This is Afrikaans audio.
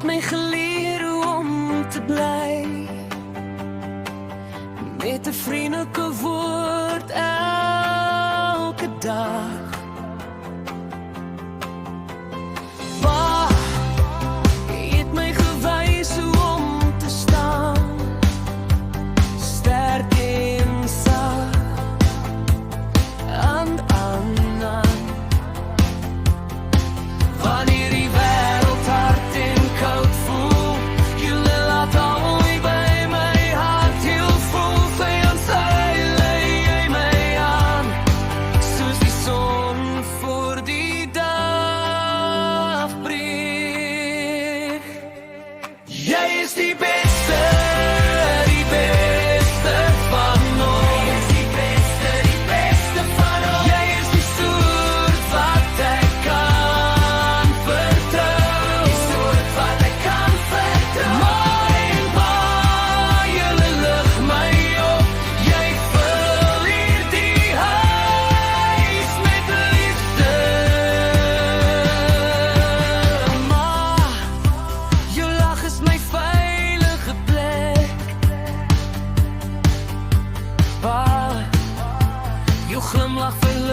het my geleer hoe om te bly, met 'n vriendelike woord elke dag. Pa, jy het my gewys hoe om te staan, sterk en sag, hand aan hand. Wanneer die wêreld hard en koud voel, julle laat alweer by my hart heel vol. Vyand sy lei jy my aan, soos die son voor die dag breek. Jy is die beste van ons. Jy is die beste van ons. Jy is die soort wat ek kan vertrou. Die soort wat ek kan vertrou. Ma en pa, julle lig my op. Jy vul hierdie huis met liefde. Ma, jou lag is my veilige plek. Pa, jou glimlach verlig